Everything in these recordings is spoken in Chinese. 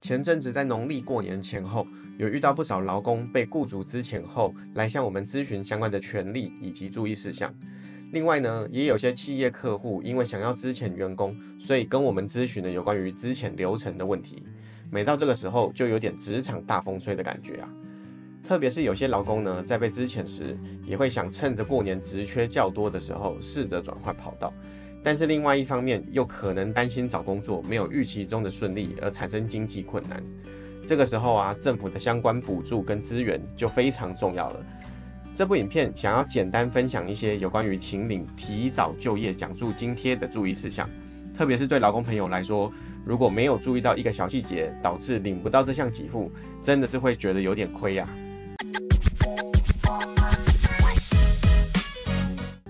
前阵子在农历过年前后，有遇到不少劳工被雇主资遣后来向我们咨询相关的权利以及注意事项。另外呢，也有些企业客户因为想要资遣员工，所以跟我们咨询了有关于资遣流程的问题。每到这个时候，就有点职场大风吹的感觉啊。特别是有些劳工呢，在被资遣时，也会想趁着过年职缺较多的时候，试着转换跑道。但是另外一方面，又可能担心找工作没有预期中的顺利，而产生经济困难。这个时候啊，政府的相关补助跟资源就非常重要了。这部影片想要简单分享一些有关于请领提早就业奖助津贴的注意事项，特别是对劳工朋友来说，如果没有注意到一个小细节，导致领不到这项给付，真的是会觉得有点亏啊。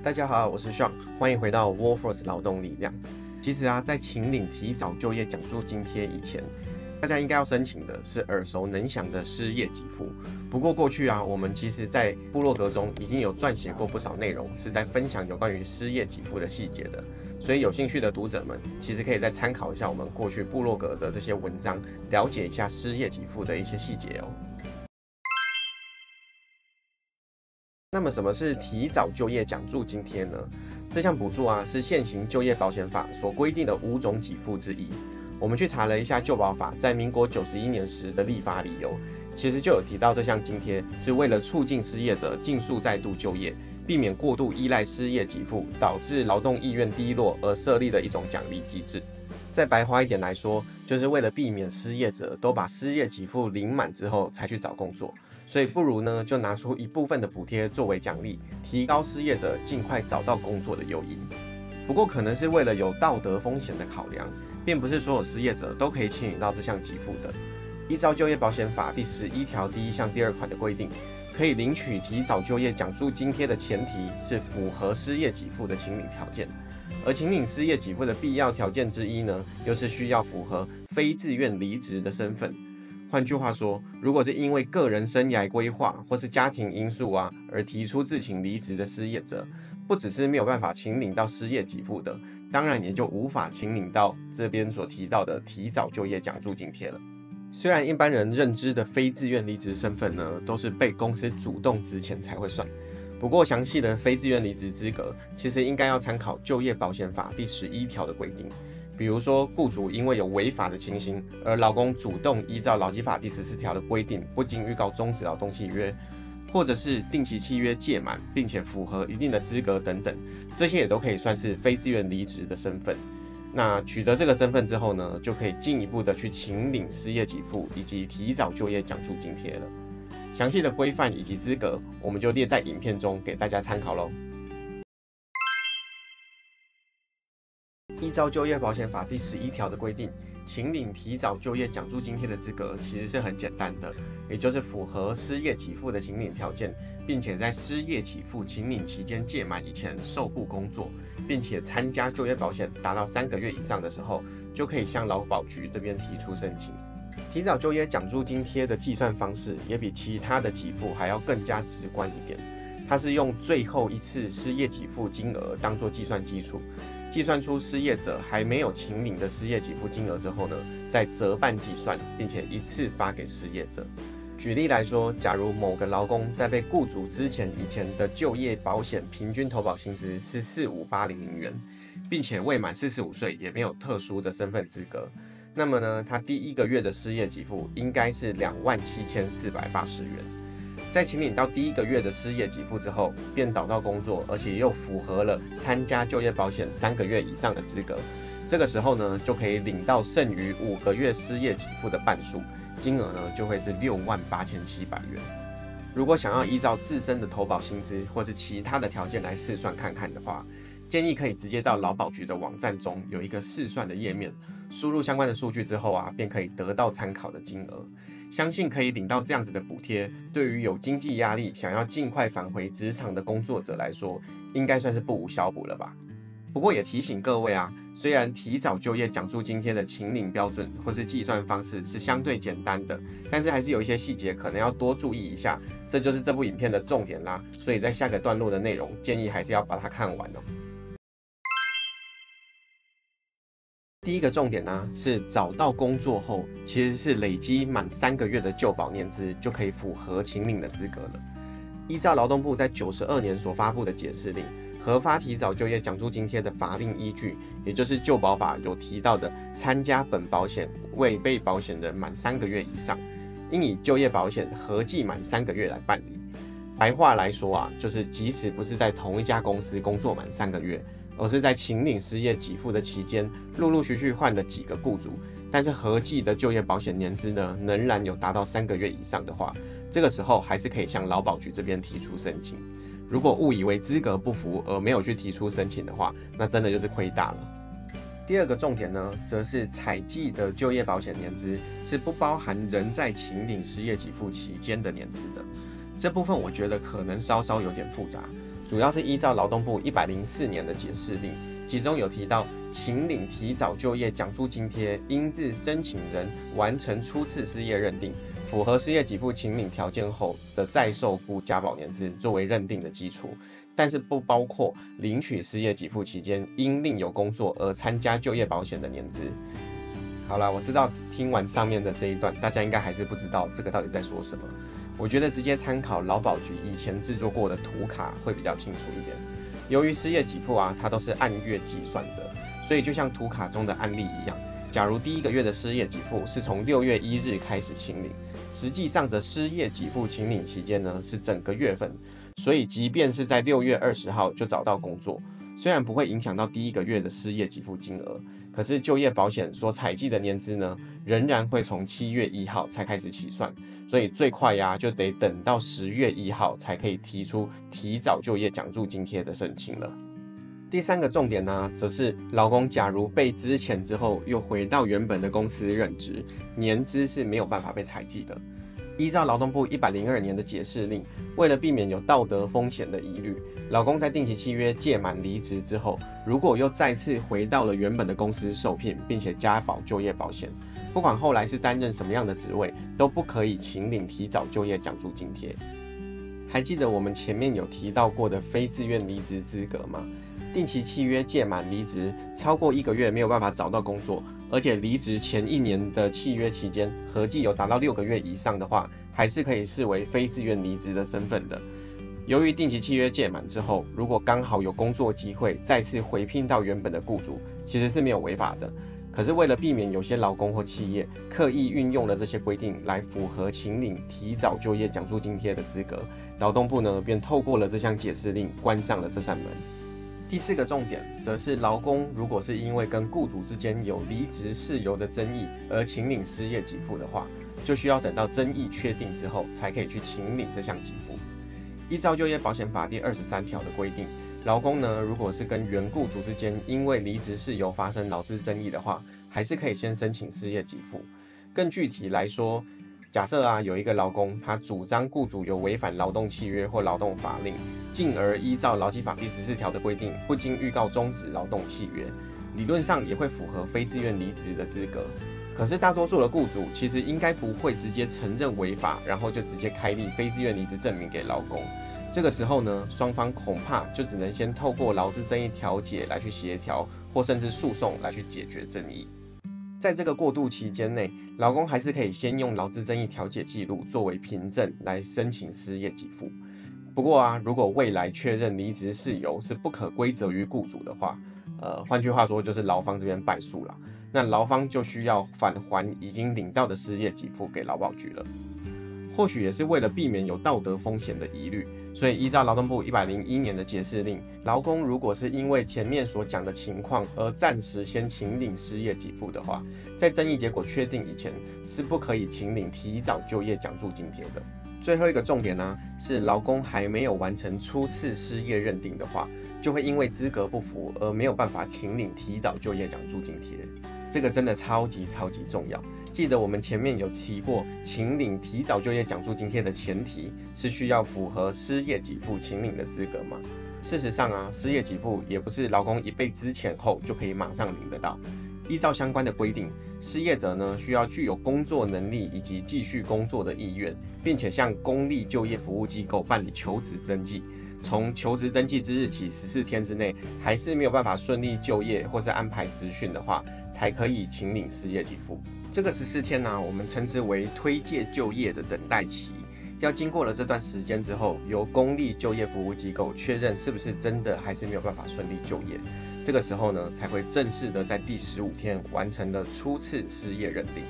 大家好，我是 Sean， 欢迎回到 Workforce 劳动力量。其实啊，在请领提早就业奖助津贴以前，大家应该要申请的是耳熟能详的失业给付。不过过去啊，我们其实在部落格中已经有撰写过不少内容，是在分享有关于失业给付的细节的。所以有兴趣的读者们，其实可以再参考一下我们过去部落格的这些文章，了解一下失业给付的一些细节哦。那么什么是提早就业奖助津贴呢？这项补助啊，是现行就业保险法所规定的5种给付之一。我们去查了一下就保法在民国91年时的立法理由，其实就有提到这项津贴是为了促进失业者尽速再度就业，避免过度依赖失业给付，导致劳动意愿低落而设立的一种奖励机制。再白话一点来说，就是为了避免失业者都把失业给付领满之后才去找工作，所以不如呢就拿出一部分的补贴作为奖励，提高失业者尽快找到工作的诱因。不过可能是为了有道德风险的考量，并不是所有失业者都可以请领到这项给付的。依照就业保险法第11条第1项第2款的规定，可以领取提早就业奖助津贴的前提是符合失业给付的请领条件。而请领失业给付的必要条件之一呢，又是需要符合非自愿离职的身份。换句话说，如果是因为个人生涯规划或是家庭因素啊而提出自请离职的失业者，不只是没有办法请领到失业给付的，当然也就无法请领到这边所提到的提早就业奖助津贴了。虽然一般人认知的非自愿离职身份呢，都是被公司主动资遣才会算。不过详细的非自愿离职资格，其实应该要参考就业保险法第11条的规定。比如说，雇主因为有违法的情形，而劳工主动依照劳基法第14条的规定，不经预告终止劳动契约，或者是定期契约届满，并且符合一定的资格等等，这些也都可以算是非自愿离职的身份。那取得这个身份之后呢，就可以进一步的去请领失业给付以及提早就业奖助津贴了。详细的规范以及资格，我们就列在影片中给大家参考咯。依照就业保险法第11条的规定，请领提早就业奖助津贴的资格其实是很简单的，也就是符合失业给付的请领条件，并且在失业给付请领期间届满以前受雇工作，并且参加就业保险达到3个月以上的时候，就可以向劳保局这边提出申请。提早就业奖助津贴的计算方式也比其他的给付还要更加直观一点，它是用最后一次失业给付金额当作计算基础，计算出失业者还没有请领的失业给付金额之后呢，再折半计算，并且一次发给失业者。举例来说，假如某个劳工在被雇主资遣以前的就业保险平均投保薪资是45800元，并且未满45岁，也没有特殊的身份资格，那么呢，他第1个月的失业给付应该是27480元。在请领到第1个月的失业给付之后，便找到工作，而且又符合了参加就业保险3个月以上的资格。这个时候呢，就可以领到剩余5个月失业给付的半数，金额呢就会是68700元。如果想要依照自身的投保薪资或是其他的条件来试算看看的话，建议可以直接到劳保局的网站中有一个试算的页面，输入相关的数据之后啊，便可以得到参考的金额。相信可以领到这样子的补贴，对于有经济压力想要尽快返回职场的工作者来说，应该算是不无小补了吧。不过也提醒各位啊，虽然提早就业奖助津贴的请领标准或是计算方式是相对简单的，但是还是有一些细节可能要多注意一下，这就是这部影片的重点啦。所以在下个段落的内容，建议还是要把它看完哦。第一个重点呢，是找到工作后，其实是累积满3个月的就保年资就可以符合请领的资格了。依照劳动部在92年所发布的解释令，核发提早就业奖助津贴的法定依据，也就是就保法有提到的，参加本保险未被保险人满3个月以上，应以就业保险合计满3个月来办理。白话来说啊，就是即使不是在同一家公司工作满3个月，而是在请领失业给付的期间，陆陆续续换了几个雇主，但是合计的就业保险年资呢，仍然有达到3个月以上的话，这个时候还是可以向劳保局这边提出申请。如果误以为资格不符而没有去提出申请的话，那真的就是亏大了。第二个重点呢，则是采计的就业保险年资是不包含仍在请领失业给付期间的年资的。这部分我觉得可能稍稍有点复杂，主要是依照劳动部104年的解释令，其中有提到，请领提早就业奖助津贴应自申请人完成初次失业认定，符合失业给付请领条件后的再受雇加保年资作为认定的基础，但是不包括领取失业给付期间因另有工作而参加就业保险的年资。好啦，我知道听完上面的这一段，大家应该还是不知道这个到底在说什么。我觉得直接参考劳保局以前制作过的图卡会比较清楚一点。由于失业给付啊，它都是按月计算的，所以就像图卡中的案例一样，假如第一个月的失业给付是从6月1日开始请领，实际上的失业给付请领期间呢是整个月份，所以即便是在6月20号就找到工作，虽然不会影响到第一个月的失业给付金额，可是就业保险所采计的年资呢，仍然会从7月1号才开始起算，所以最快呀就得等到10月1号才可以提出提早就业奖助津贴的申请了。第三个重点呢，则是劳工假如被资遣之后又回到原本的公司任职，年资是没有办法被采计的。依照劳动部102年的解释令，为了避免有道德风险的疑虑，劳工在定期契约届满离职之后，如果又再次回到了原本的公司受聘，并且加保就业保险，不管后来是担任什么样的职位，都不可以请领提早就业奖助津贴。还记得我们前面有提到过的非自愿离职资格吗？定期契约届满离职超过1个月没有办法找到工作，而且离职前1年的契约期间合计有达到6个月以上的话，还是可以视为非自愿离职的身份的。由于定期契约届满之后，如果刚好有工作机会再次回聘到原本的雇主，其实是没有违法的。可是为了避免有些劳工或企业刻意运用了这些规定来符合请领提早就业奖助津贴的资格，劳动部呢便透过了这项解释令关上了这扇门。第4个重点则是劳工如果是因为跟雇主之间有离职事由的争议而请领失业给付的话，就需要等到争议确定之后才可以去请领这项给付。依照就业保险法第23条的规定，劳工呢如果是跟原雇主之间因为离职事由发生劳资争议的话，还是可以先申请失业给付。更具体来说，假设有一个劳工，他主张雇主有违反劳动契约或劳动法令，进而依照劳基法第14条的规定，不经预告终止劳动契约，理论上也会符合非自愿离职的资格。可是大多数的雇主其实应该不会直接承认违法，然后就直接开立非自愿离职证明给劳工。这个时候呢，双方恐怕就只能先透过劳资争议调解来去协调，或甚至诉讼来去解决争议。在这个过渡期间内，劳工还是可以先用劳资争议调解记录作为凭证来申请失业给付。不过如果未来确认离职事由是不可归责于雇主的话，换句话说就是劳方这边败诉了，那劳方就需要返还已经领到的失业给付给劳保局了。或许也是为了避免有道德风险的疑虑，所以依照劳动部101年的解释令，劳工如果是因为前面所讲的情况而暂时先请领失业给付的话，在争议结果确定以前是不可以请领提早就业奖助津贴的。最后一个重点是劳工还没有完成初次失业认定的话，就会因为资格不符而没有办法请领提早就业奖助津贴。这个真的超级重要。记得我们前面有提过，请领提早就业奖助津贴的前提是需要符合失业给付请领的资格吗？事实上失业给付也不是劳工一被资遣后就可以马上领得到。依照相关的规定，失业者呢需要具有工作能力以及继续工作的意愿，并且向公立就业服务机构办理求职登记，从求职登记之日起14天之内，还是没有办法顺利就业或是安排职训的话，才可以请领失业给付。这个14天呢，我们称之为推介就业的等待期。要经过了这段时间之后，由公立就业服务机构确认是不是真的还是没有办法顺利就业，这个时候呢，才会正式的在第15天完成了初次失业认定。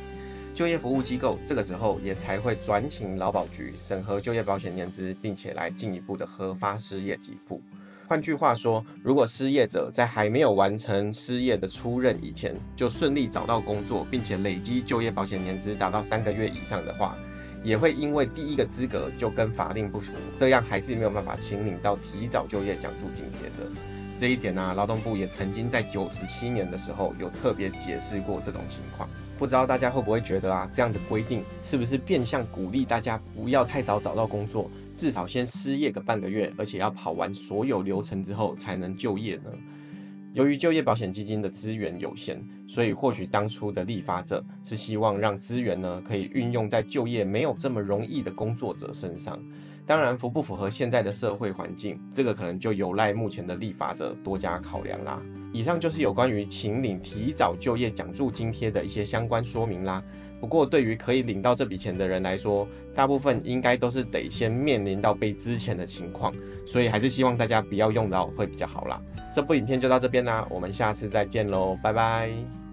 就业服务机构这个时候也才会转请劳保局审核就业保险年资，并且来进一步的核发失业给付。换句话说，如果失业者在还没有完成失业的初认以前，就顺利找到工作，并且累积就业保险年资达到3个月以上的话，也会因为第一个资格就跟法令不符，这样还是没有办法请领到提早就业奖助津贴的。这一点呢，劳动部也曾经在97年的时候有特别解释过这种情况。不知道大家会不会觉得这样的规定是不是变相鼓励大家不要太早找到工作，至少先失业个半个月，而且要跑完所有流程之后才能就业呢？由于就业保险基金的资源有限，所以或许当初的立法者是希望让资源呢可以运用在就业没有这么容易的工作者身上。当然，符不符合现在的社会环境，这个可能就有赖目前的立法者多加考量啦。以上就是有关于请领提早就业奖助津贴的一些相关说明啦。不过，对于可以领到这笔钱的人来说，大部分应该都是得先面临到被资遣的情况，所以还是希望大家不要用到会比较好啦。这部影片就到这边啦，我们下次再见喽，拜拜。